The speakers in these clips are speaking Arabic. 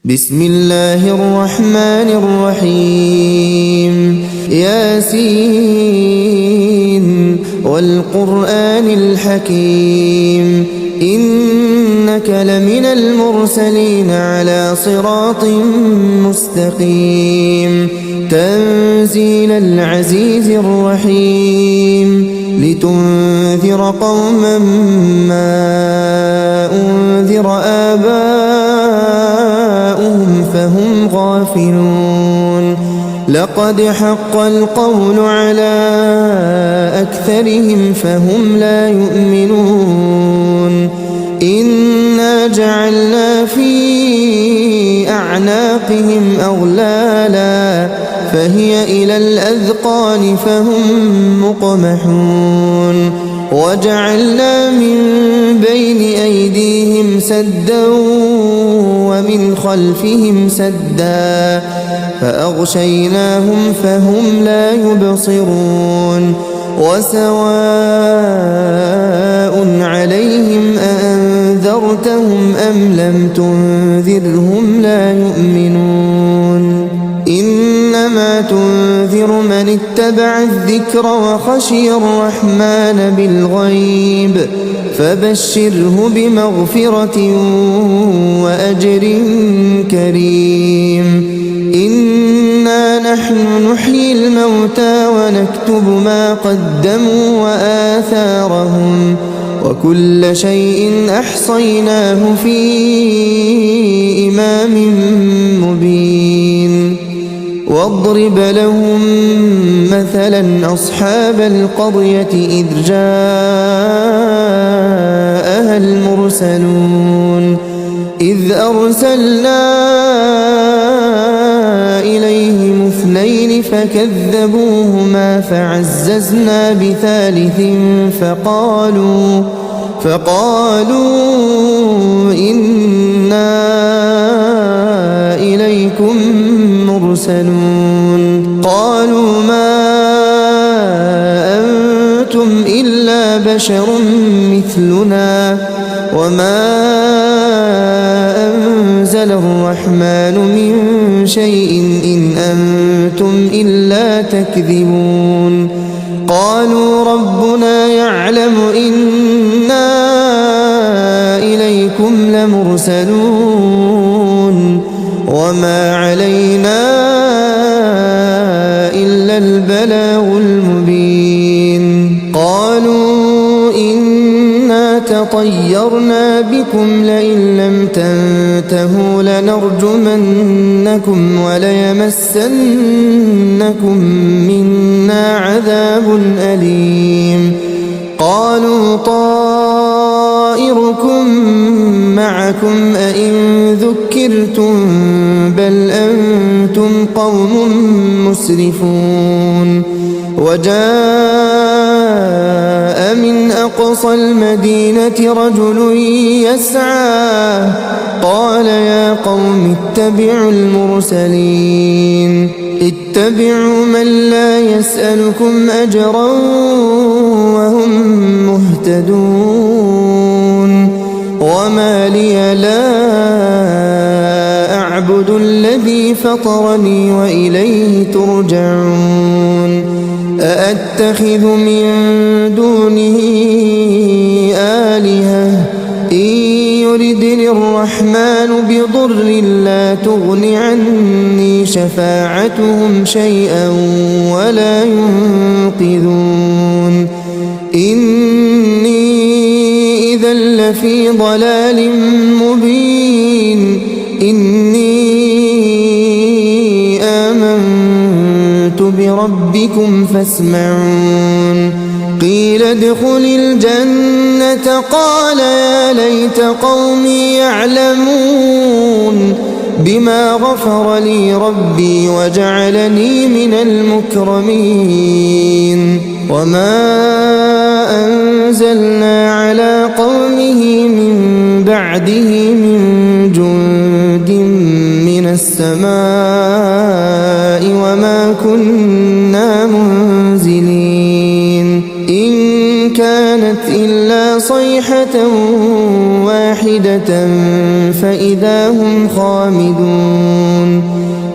بسم الله الرحمن الرحيم ياسين والقرآن الحكيم إنك لمن المرسلين على صراط مستقيم تنزيل العزيز الرحيم لتنذر قوما ما أنذر آباؤهم فهم غافلون لقد حق القول على أكثرهم فهم لا يؤمنون إنا جعلنا في أعناقهم أغلالا فهي إلى الأذقان فهم مقمحون وجعلنا من بين أيديهم سدا ومن خلفهم سدا فأغشيناهم فهم لا يبصرون وسواء عليهم أأنذرتهم أم لم تنذرهم لا يؤمنون إنما تنذر من اتبع الذكر وخشي الرحمن بالغيب فبشره بمغفرة وأجر كريم إنا نحن نحيي الموتى ونكتب ما قدموا وآثارهم وكل شيء أحصيناه في إمام مبين واضرب لهم مثلا أصحاب القرية إذ جاءها المرسلون إذ أرسلنا إليهم اثنين فكذبوهما فعززنا بثالث فقالوا إنا إليكم مرسلون قالوا ما أنتم إلا بشر مثلنا وما أنزل الرحمن من شيء إن أنتم إلا تكذبون قالوا ربنا يعلم إنا إليكم لمرسلون وما علينا إلا البلاغ المبين قالوا إنا تطيرنا بكم لئن لم تنتهوا لنرجمنكم وليمسنكم منا عذاب أليم قالوا طائركم معكم أئن ذكرتم بل أنتم قوم مسرفون وجاء من أقصى المدينة رجل يسعى قال يا قوم اتبعوا المرسلين اتبعوا من لا يسألكم أجرا وهم مهتدون وما لي لا أعبد الذي فطرني وإليه ترجعون أأتخذ من دونه آلهة إن يردني الرحمن بضر لا تغن عني شفاعتهم شيئا ولا ينقذون إني إذا لفي ضلال مبين إني آمنت بربكم فاسمعون قيل ادخل الجنة قال يا ليت قومي يعلمون بما غفر لي ربي وجعلني من المكرمين وما أنزلنا على قومه من بعده من جند من السماء وما كنا منزلين إن كانت إلا صيحة واحدة واحدة فإذا هم خامدون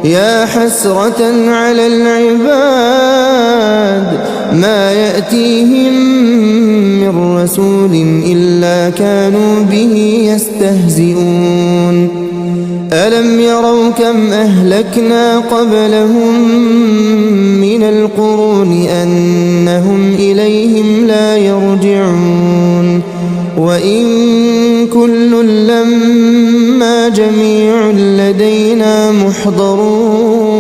يا حسرة على العباد ما يأتيهم من رسول إلا كانوا به يستهزئون ألم يروا كم أهلكنا قبلهم من القرون أنهم إليهم لا يرجعون وإن كل لما جميع لدينا محضرون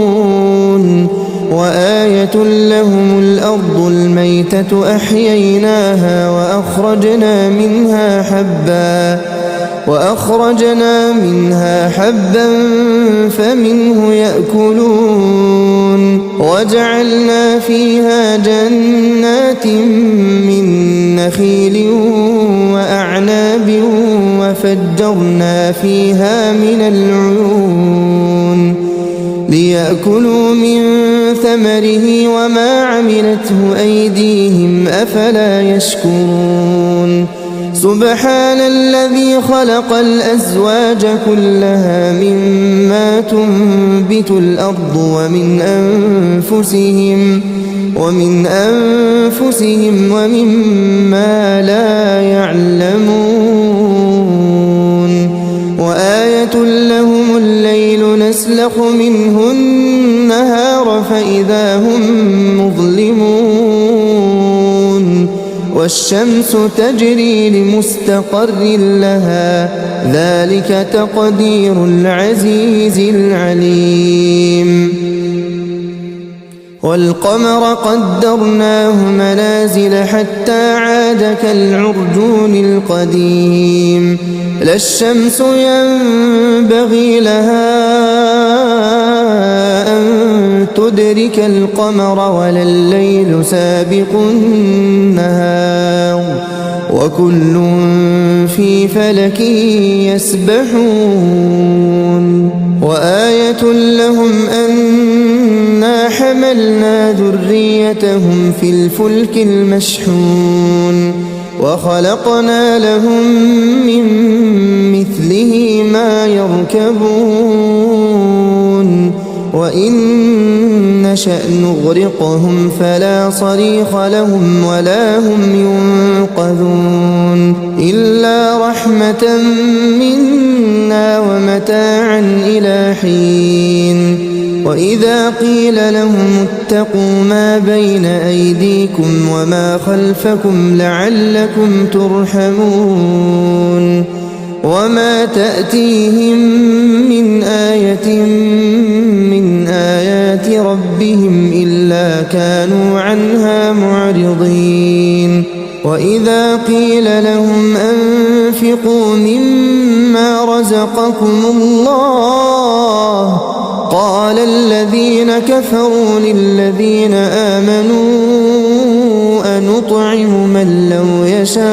وآية لهم الأرض الميتة أحييناها وأخرجنا منها حبا فمنه يأكلون وجعلنا فيها جنات من نخيل وأعناب وفجرنا فيها من العيون ليأكلوا من ثمره وما عملته أيديهم أفلا يشكرون سبحان الذي خلق الأزواج كلها مما تنبت الأرض ومن أنفسهم ومما لا يعلمون وآية لهم الليل نسلخ منه النهار فإذا هم مظلمون والشمس تجري لمستقر لها ذلك تقدير العزيز العليم والقمر قدرناه منازل حتى عاد كالعرجون القديم لا الشمس ينبغي لها أن تدرك القمر ولا الليل سابق النهار وكل في فلك يسبحون وآية لهم أنا حملنا ذريتهم في الفلك المشحون وخلقنا لهم من مثله ما يركبون وإن نشأ نغرقهم فلا صريخ لهم ولا هم ينقذون إلا رحمة منا ومتاعا إلى حين وإذا قيل لهم اتقوا ما بين أيديكم وما خلفكم لعلكم ترحمون وما تأتيهم من آية من آيات ربهم إلا كانوا عنها معرضين وإذا قيل لهم أنفقوا مما رزقكم الله قال الذين كفروا للذين آمنوا أنطعم من لو يشاء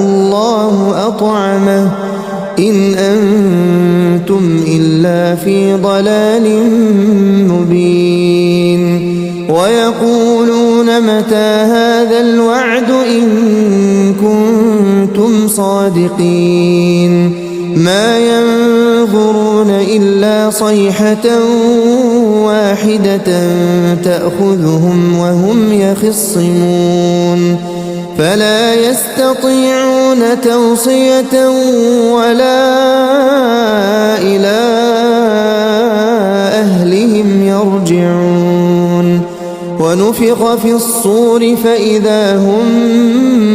الله أطعمه إن أنتم إلا في ضلال مبين ويقولون متى هذا الوعد إن كنتم صادقين ما ينظرون إلا صيحة واحدة تأخذهم وهم يخصمون فلا يستطيعون توصية ولا إلى أهلهم يرجعون ونفخ في الصور فإذا هم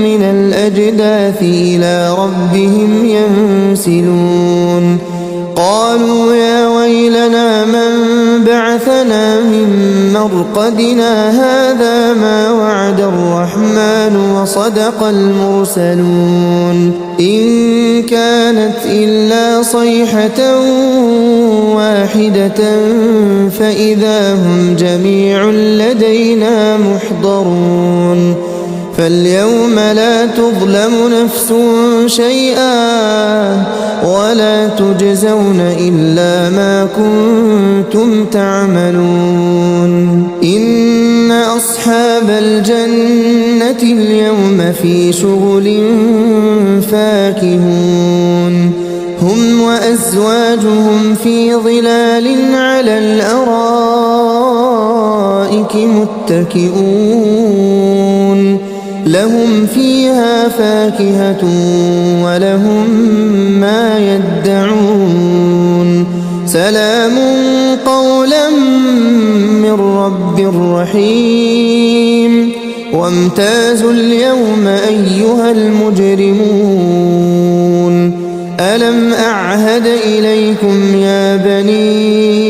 من الأجداث إلى ربهم ينسلون قالوا يا ويلنا من بعثنا من مرقدنا هذا ما وعد الرحمن وصدق المرسلون إن كانت إلا صيحة واحدة فإذا هم جميع لدينا محضرون فاليوم لا تظلم نفس شيئا ولا تجزون إلا ما كنتم تعملون إن أصحاب الجنة اليوم في شغل فاكهون هم وأزواجهم في ظلال على الأرائك متكئون لهم فيها فاكهة ولهم ما يدعون سلام قولا من رب رحيم وامتازوا اليوم أيها المجرمون ألم أعهد إليكم يا بني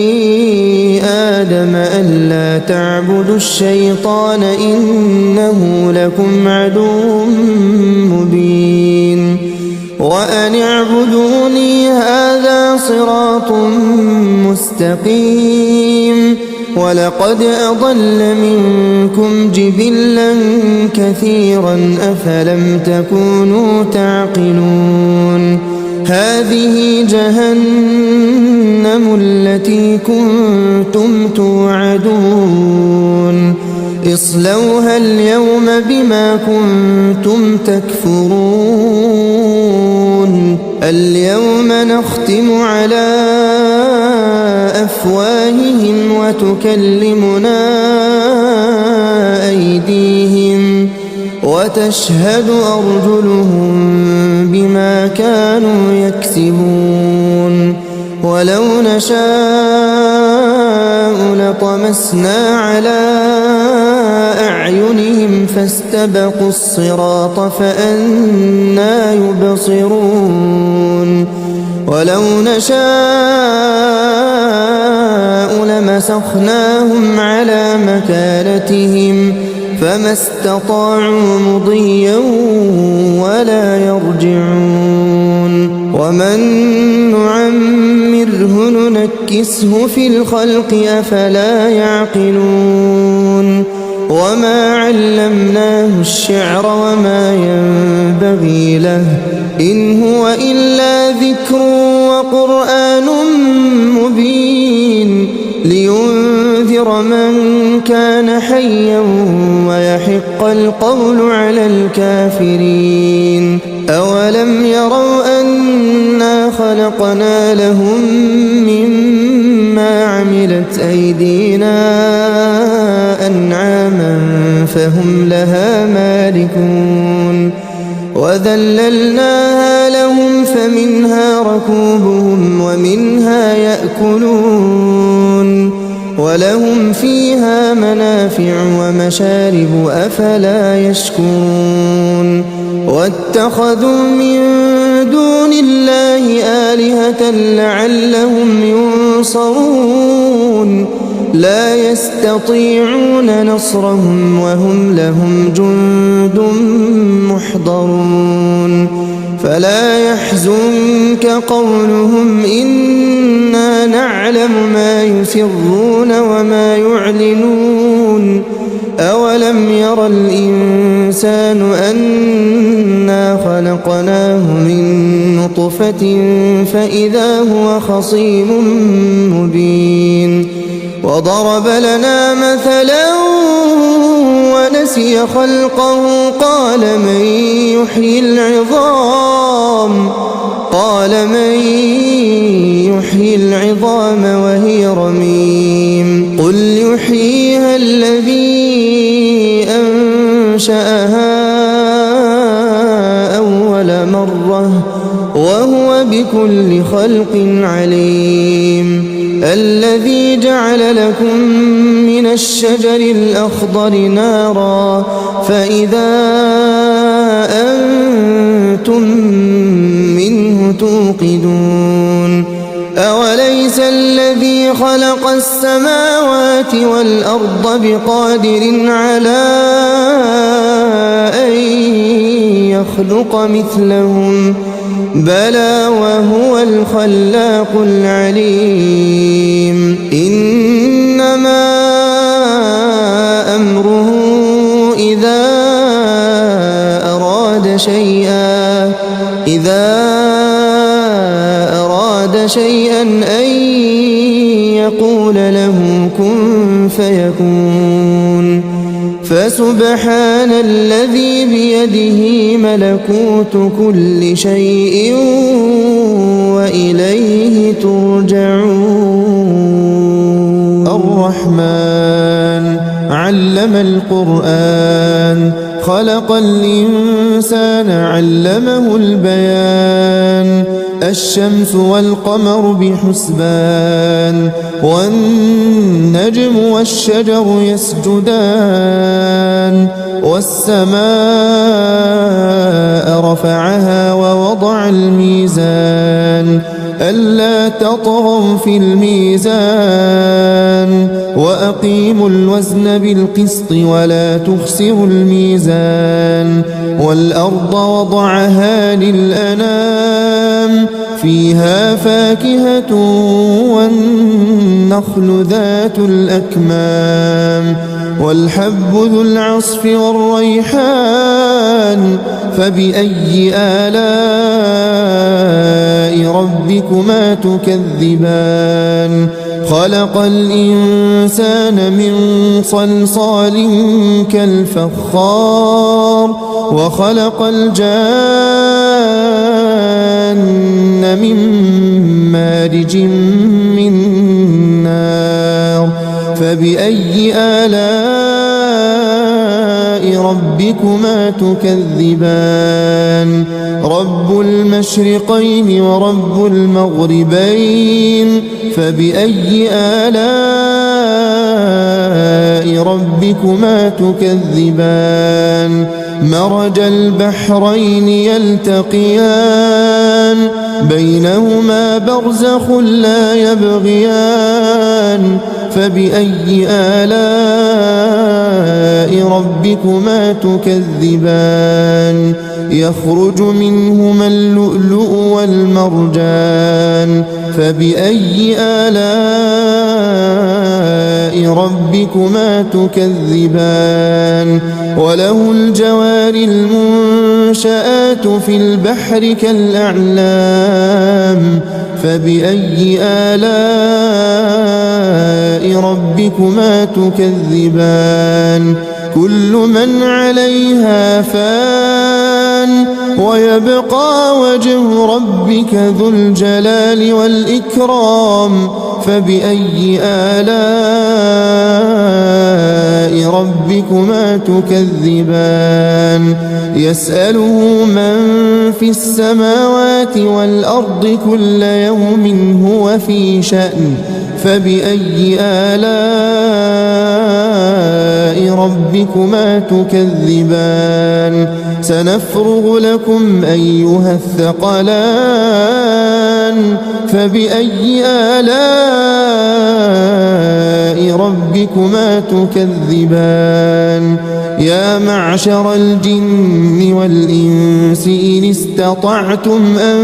آدم ألا تعبدوا الشيطان إنه لكم عدو مبين وأن اعبدوني هذا صراط مستقيم ولقد أضل منكم جبلا كثيرا أفلم تكونوا تعقلون هذه جهنم التي كنتم توعدون اصلوها اليوم بما كنتم تكفرون اليوم نختم على أفواههم وتكلمنا أيديهم وتشهد أرجلهم بما كانوا يكسبون ولو نشاء لطمسنا على أعينهم فاستبقوا الصراط فأنى يبصرون ولو نشاء لمسخناهم على مكانتهم فما استطاعوا مضيا ولا يرجعون ومن نعمره ننكسه في الخلق أفلا يعقلون وما علمناه الشعر وما ينبغي له إن هو إلا ذكر وقرآن مبين لينذر من كان حيا ويحق القول على الكافرين أولم يروا أنا خلقنا لهم مما عملت أيدينا أنعاما فهم لها مالكون وذللناها لهم فمنها ركوبهم ومنها يأكلون ولهم فيها منافع ومشارب أفلا يشكرون واتخذوا من دون الله آلهة لعلهم ينصرون لا يستطيعون نصرهم وهم لهم جند محضرون فلا يحزنك قولهم إنا نعلم ما يسرون وما يعلنون أولم ير الإنسان أنا خلقناه من نطفة فإذا هو خصيم مبين وضرب لنا مثلا ونسي خلقه قال من يحيي العظام وهي رميم قل يحييها الذي أنشأها أول مرة وهو بكل خلق عليم الذي جعل لكم من الشجر الأخضر نارا فإذا أنتم منه توقدون أوليس الذي خلق السماوات والأرض بقادر على أن يخلق مثلهم بلى وهو الخلاق العليم إنما أمره إذا أراد شيئا أن يقول له كن فيكون فسبحان الذي بيده ملكوت كل شيء وإليه ترجعون. الرحمن علم القرآن خلق الإنسان علمه البيان الشمس والقمر بحسبان والنجم والشجر يسجدان والسماء رفعها ووضع الميزان ألا تطغوا في الميزان وأقيموا الوزن بالقسط ولا تخسروا الميزان والأرض وضعها للأنام فيها فاكهة والنخل ذات الأكمام والحب ذو العصف والريحان فبأي آلاء ربكما تكذبان خلق الإنسان من صلصال كالفخار وخلق الجان من مارج من نار فبأي آلاء ربكما تكذبان رب المشرقين ورب المغربين فبأي آلاء ربكما تكذبان مرج البحرين يلتقيان بينهما برزخ لا يبغيان فبأي آلاء ربكما تكذبان يخرج منهما اللؤلؤ والمرجان فبأي آلاء ربكما تكذبان وله الجوار المنشآت في البحر كالأعلام فبأي آلاء ربكما تكذبان كل من عليها فان ويبقى وجه ربك ذو الجلال والإكرام فبأي آلاء ربكما تكذبان يسأله من في السماوات والأرض كل يوم هو في شأن فبأي آلاء ربكما تكذبان سنفرغ لكم أيها الثقلان فبأي آلاء ربكما تكذبان يا معشر الجن والإنس إن استطعتم أن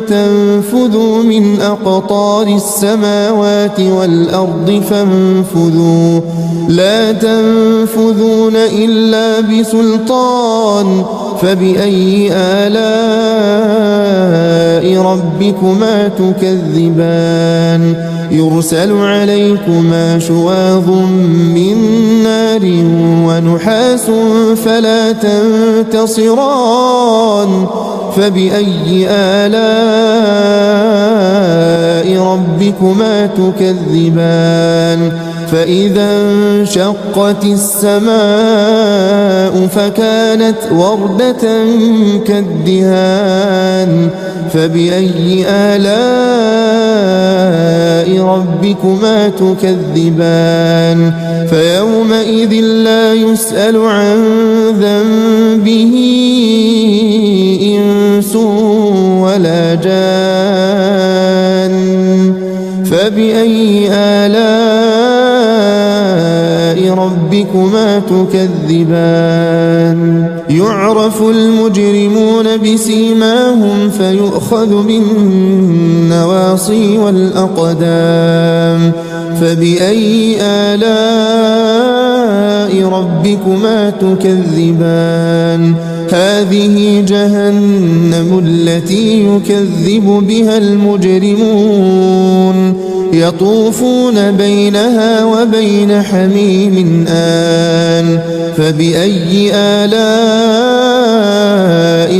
تنفذوا من أقطار السماوات والأرض فانفذوا لا تنفذون إلا بسلطان فبأي آلاء ربكما تكذبان يرسل عليكما شواظ من نار ونحاس فلا تنتصران فبأي آلاء ربكما تكذبان فإذا انشقت السماء فكانت وردة كالدهان فبأي آلاء ربكما تكذبان فيومئذ لا يسأل عن ذنبه إنس ولا جان فبأي آلاء ربكما تكذبان يعرف المجرمون بسيماهم فيؤخذ بالنواصي والأقدام فبأي آلاء ربكما تكذبان هذه جهنم التي يكذب بها المجرمون يطوفون بينها وبين حميم آن فبأي آلاء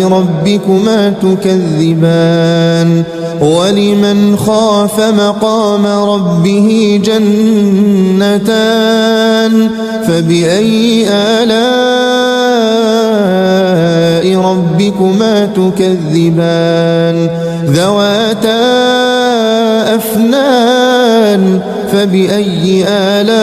ربكما تكذبان ولمن خاف مقام ربه جنتان فبأي آلاء ربكما تكذبان ذواتا أفنان فبأي آلاء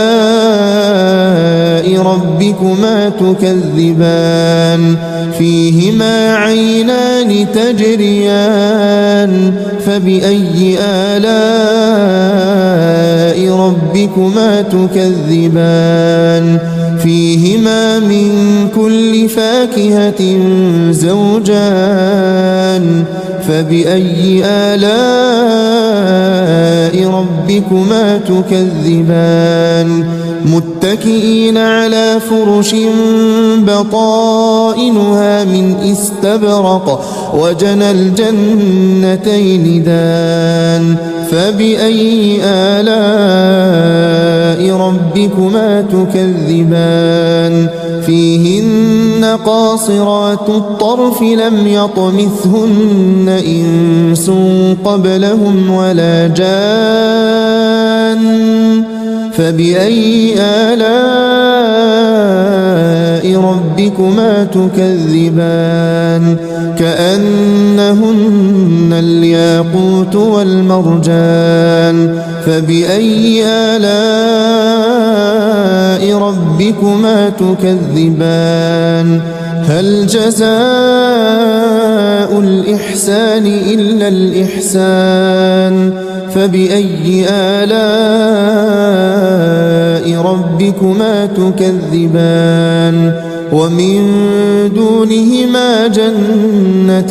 ربكما تكذبان فيهما عينان تجريان فبأي آلاء ربكما تكذبان فيهما من كل فاكهة زوجان فبأي آلاء ربكما تكذبان متكئين على فرش بطائنها من استبرق وجنى الجنتين دان فبأي آلاء ربكما تكذبان فيهن قاصرات الطرف لم يطمثهن إنس قبلهم ولا جان فبأي آلاء ربكما تكذبان كأنهن الياقوت والمرجان فبأي آلاء ربكما تكذبان هل جزاء الإحسان إلا الإحسان فبأي آلاء ربكما تكذبان ومن دونهما جنتان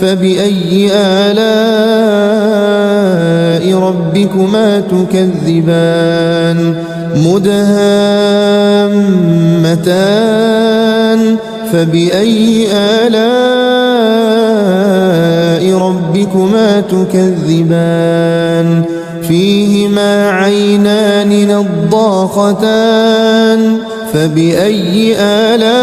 فبأي آلاء ربكما تكذبان مدهامتان فبأي آلاء ربكما تكذبان فيهما عينان نضاختان فبأي آلاء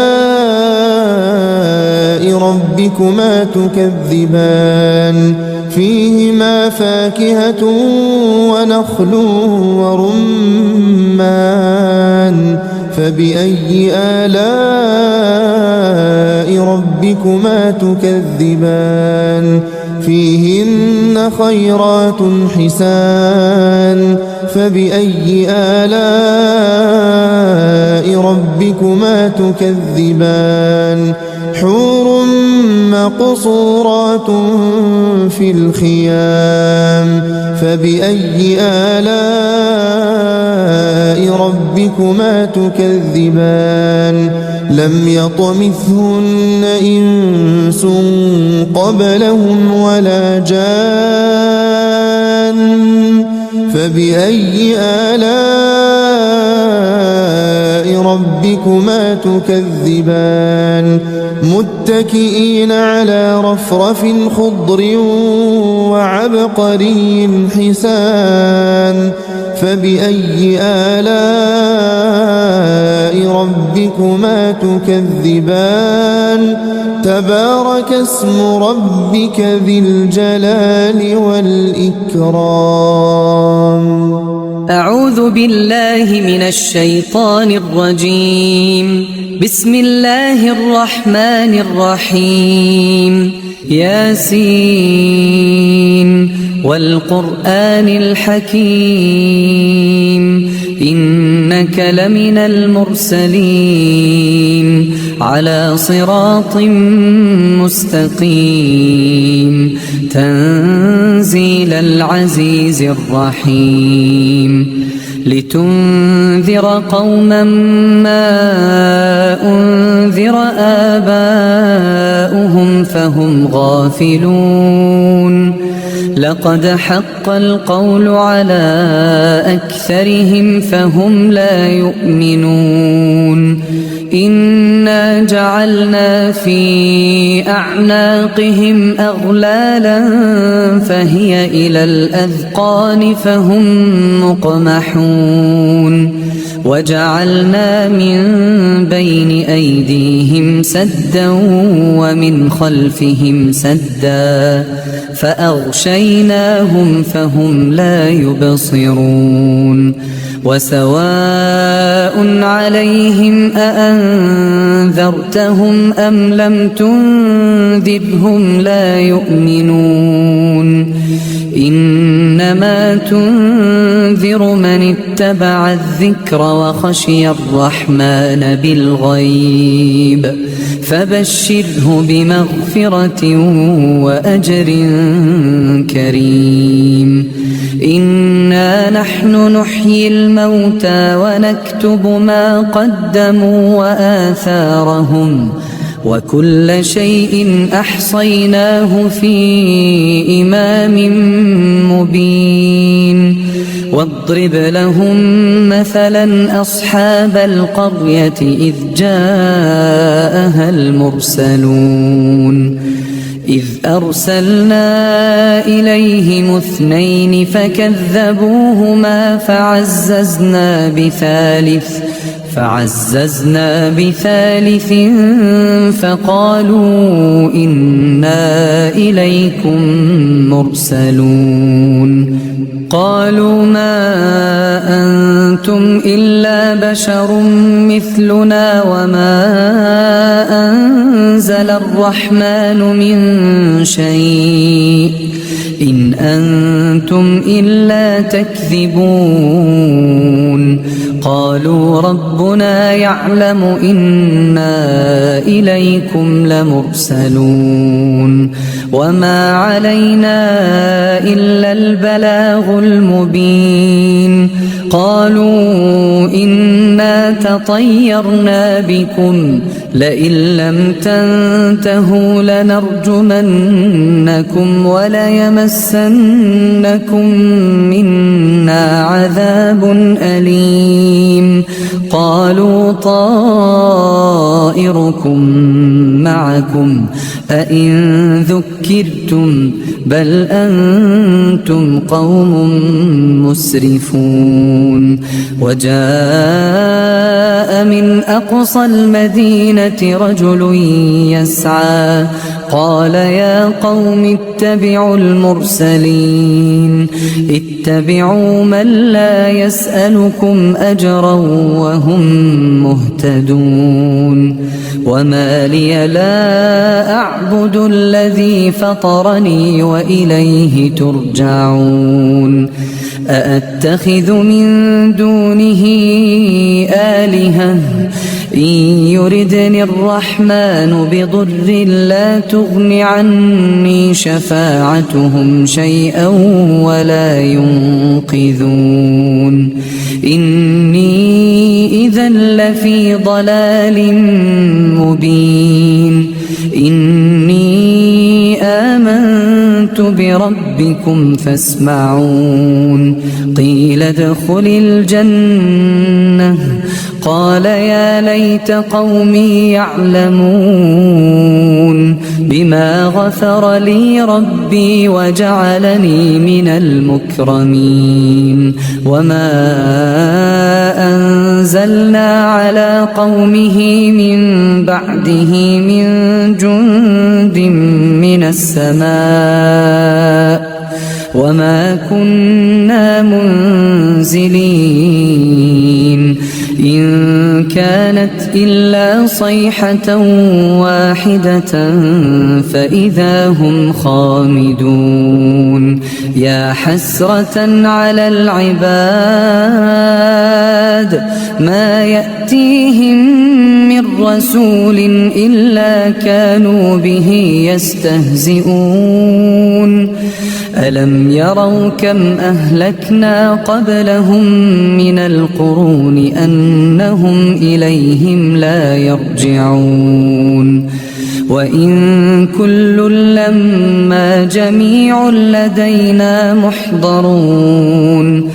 ربكما تكذبان فيهما فاكهة ونخل ورمان فبأي آلاء ربكما تكذبان فيهن خيرات حسان فبأي آلاء ربكما تكذبان حور مقصورات في الخيام فبأي آلاء ربكما تكذبان لم يطمثهن إنس قبلهم ولا جان فبأي آلاء ربكما تكذبان متكئين على رفرف خضر وعبقري حسان فبأي آلاء ربكما تكذبان تبارك اسم ربك ذي الجلال والإكرام أعوذ بالله من الشيطان الرجيم بسم الله الرحمن الرحيم ياسين والقرآن الحكيم إنك لمن المرسلين على صراط مستقيم تنزيل العزيز الرحيم لتنذر قوما ما أنذر آباؤهم فهم غافلون لقد حق القول على أكثرهم فهم لا يؤمنون إنا جعلنا في أعناقهم أغلالا فهي إلى الأذقان فهم مقمحون وجعلنا من بين أيديهم سدا ومن خلفهم سدا فأغشيناهم فهم لا يبصرون وسواء عليهم أأنذرتهم أم لم تنذرهم لا يؤمنون إنما تنذر من اتبع الذكر وخشي الرحمن بالغيب فبشره بمغفرة وأجر كريم إنا نحن نحيي الموتى ونكتب ما قدموا وآثارهم وكل شيء أحصيناه في إمام مبين واضرب لهم مثلا أصحاب القرية إذ جاءها المرسلون إذ أرسلنا إليهم 2 فكذبوهما فعززنا بثالث فقالوا إنا إليكم مرسلون قالوا ما أنتم إلا بشر مثلنا وما أنزل الرحمن من شيء إن أنتم إلا تكذبون قالوا ربنا يعلم إنا إليكم لمرسلون وما علينا إلا البلاغ المبين قالوا إنا تطيرنا بكم لئن لم تنتهوا لنرجمنكم وليمسنكم منا عذاب أليم قالوا طائركم معكم أئن ذكرتم بل أنتم قوم مسرفون وجاء من أقصى المدينة رجل يسعى قال يا قوم اتبعوا المرسلين اتبعوا من لا يسألكم أجرا وهم مهتدون وما لي لا أعبد الذي فطرني وإليه ترجعون أأتخذ من دونه آلهة إن يردني الرحمن بضر لا تغن عني شفاعتهم شيئا ولا ينقذون إني إذا لفي ضلال مبين إني آمنت بربكم فاسمعون قيل ادخل الجنة قال يا ليت قومي يعلمون بما غفر لي ربي وجعلني من المكرمين وما أنزلنا على قومه من بعده من جند من السماء وما كنا منزلين إن كانت إلا صيحة واحدة فإذا هم خامدون يا حسرة على العباد ما يأتيهم من رسول إلا كانوا به يستهزئون ألم يروا كم أهلكنا قبلهم من القرون أنهم إليهم لا يرجعون وإن كل لما جميع لدينا محضرون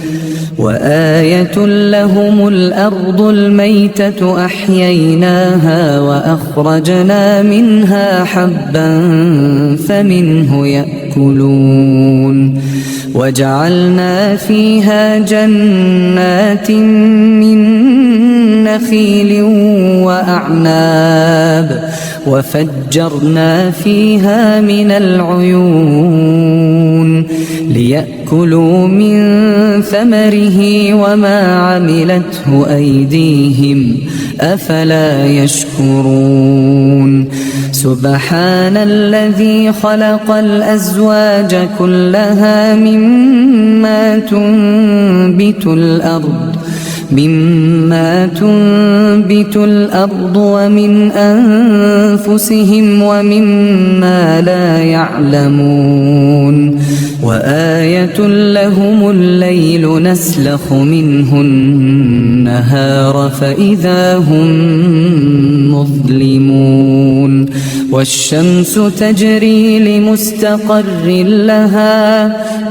وآية لهم الأرض الميتة أحييناها وأخرجنا منها حبا فمنه يأكلون وجعلنا فيها جنات من نخيل وأعناب وفجرنا فيها من العيون ليأكلوا من ثمره وما عملته أيديهم أفلا يشكرون سبحان الذي خلق الأزواج كلها مما تنبت الأرض ومن أنفسهم ومما لا يعلمون وآية لهم الليل نسلخ منه النهار فإذا هم مظلمون والشمس تجري لمستقر لها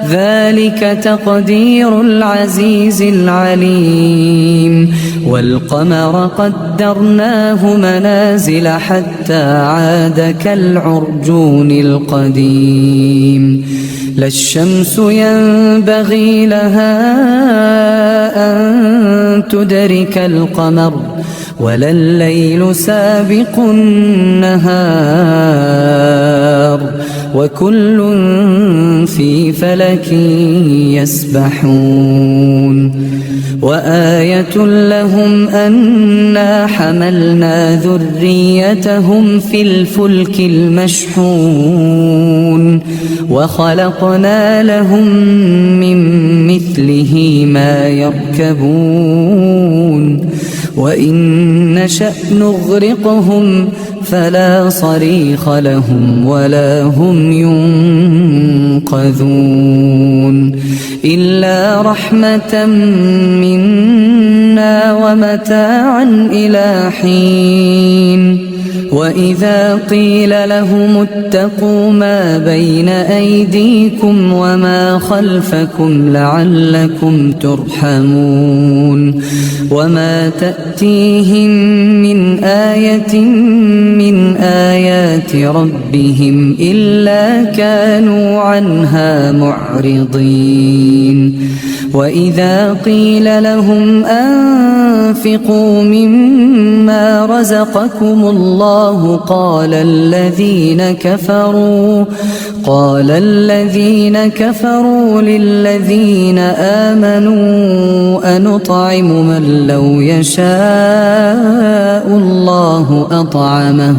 ذلك تقدير العزيز العليم والقمر قدرناه منازل حتى عاد كالعرجون القديم لا الشمس ينبغي لها أن تدرك القمر ولا الليل سابق النهار وكل في فلك يسبحون وآية لهم أنا حملنا ذريتهم في الفلك المشحون وخلقنا لهم من مثله ما يركبون وإن نشأ نغرقهم فلا صريخ لهم ولا هم ينقذون إلا رحمة منا ومتاعا إلى حين وإذا قيل لهم اتقوا ما بين أيديكم وما خلفكم لعلكم ترحمون وما تأتيهم من آية من آيات ربهم إلا كانوا عنها معرضين وإذا قيل لهم أنفقوا مما رزقكم الله قال الذين كفروا للذين آمنوا أنطعم من لو يشاء الله أطعمه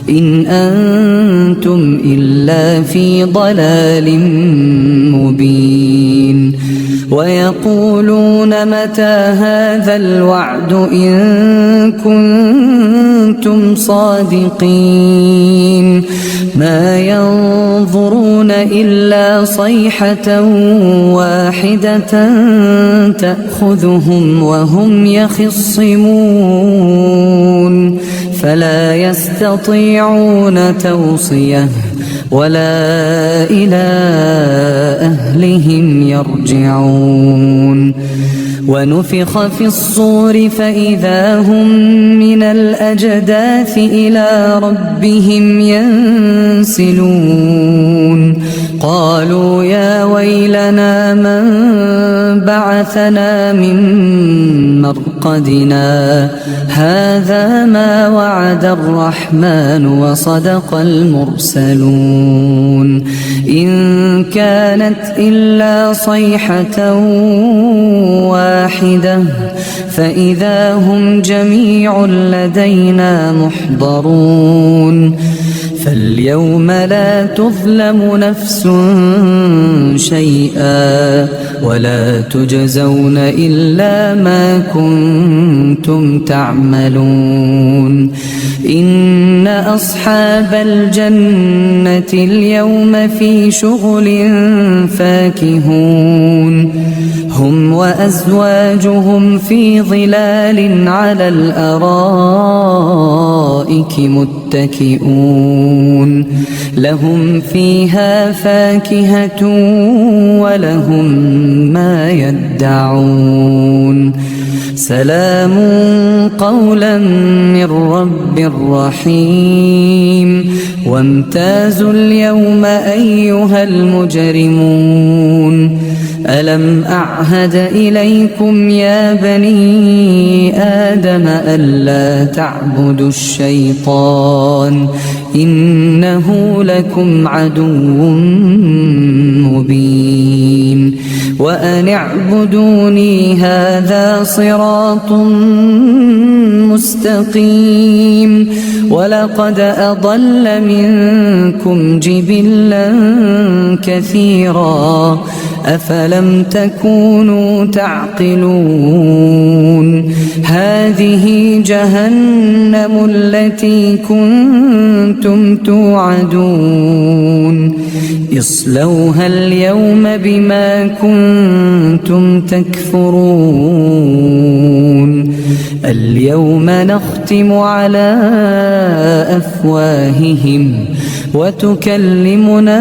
إن أنتم إلا في ضلال مبين ويقولون متى هذا الوعد إن كنتم صادقين ما ينظرون إلا صيحة واحدة تأخذهم وهم يخصمون فلا يستطيعون توصية ولا إلى أهلهم يرجعون ونفخ في الصور فإذا هم من الأجداث إلى ربهم ينسلون قالوا يا ويلنا من بعثنا من مرقدنا هذا ما وعد الرحمن وصدق المرسلون إن كانت إلا صيحة واحدة فإذا هم جميع لدينا محضرون فاليوم لا تظلم نفس شيئا ولا تجزون إلا ما كنتم تعملون إن أصحاب الجنة اليوم في شغل فاكهون هم وأزواجهم في ظلال على الأرائك متكئون لهم فيها فاكهة ولهم ما يدعون سلام قولا من رب رحيم وامتازوا اليوم أيها المجرمون ألم أعهد إليكم يا بني آدم ألا تعبدوا الشيطان إنه لكم عدو مبين وأن اعبدوني هذا صراط مستقيم ولقد أضل منكم جبلا كثيرا أفلم تكونوا تعقلون هذه جهنم التي كنتم توعدون اصلوها اليوم بما كنتم تكفرون اليوم نختم على أفواههم وتكلمنا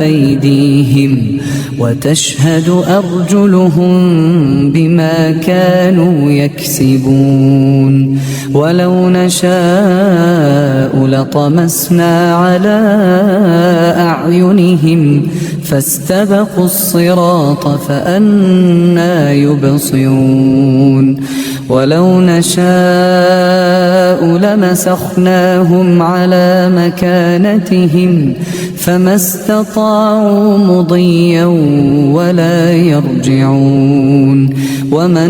أيديهم وتشهد أرجلهم بما كانوا يكسبون ولو نشاء لطمسنا على أعينهم فاستبقوا الصراط فأنى يبصرون ولو نشاء لمسخناهم على مكانتهم فما استطاعوا مضيا ولا يرجعون ومن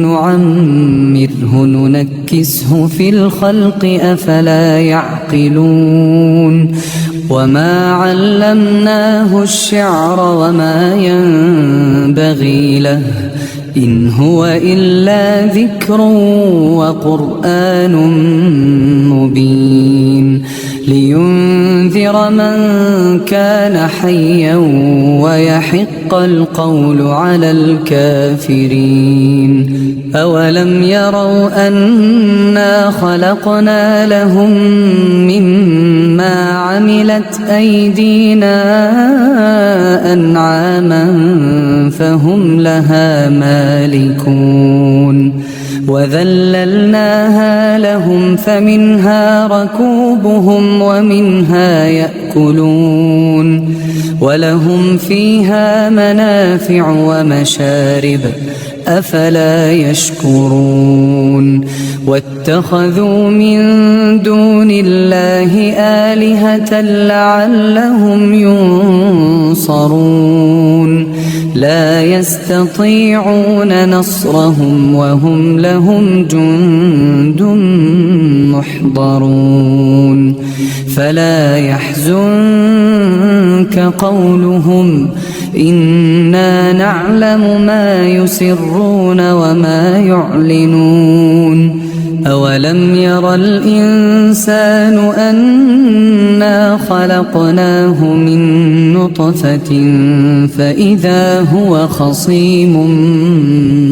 نعمره ننكسه في الخلق أفلا يعقلون وما علمناه الشعر وما ينبغي له إن هو إلا ذكر وقرآن مبين لينذر من كان حيا ويحق القول على الكافرين أولم يروا أنا خلقنا لهم مما عملت أيدينا أنعاما فهم لها مالكون وذللناها لهم فمنها ركوبهم ومنها يأكلون ولهم فيها منافع ومشارب أفلا يشكرون واتخذوا من دون الله آلهة لعلهم ينصرون لا يستطيعون نصرهم وهم لهم جند محضرون فلا يحزنك قولهم إنا نعلم ما يسرون وما يعلنون أولم ير الإنسان أنا خلقناه من نطفة فإذا هو خصيم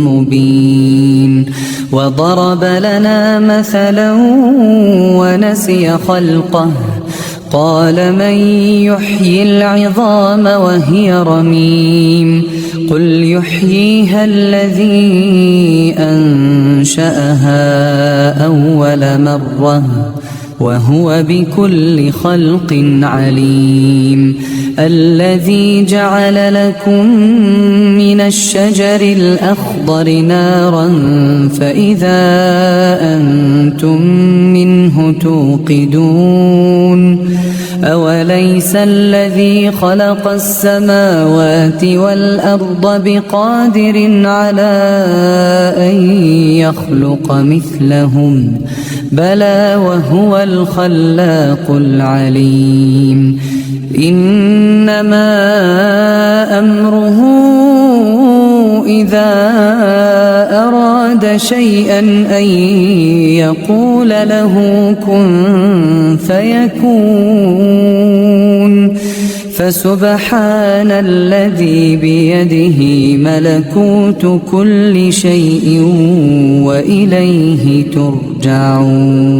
مبين وضرب لنا مثلا ونسي خلقه قال من يحيي العظام وهي رميم قل يحييها الذي أنشأها أول مرة وهو بكل خلق عليم الذي جعل لكم من الشجر الأخضر نارا فإذا أنتم منه توقدون أوليس الذي خلق السماوات والأرض بقادر على أن يخلق مثلهم بلى وهو الخلاق العليم إنما أمره إذا أراد شيئا أن يقول له كن فيكون فسبحان الذي بيده ملكوت كل شيء وإليه ترجعون.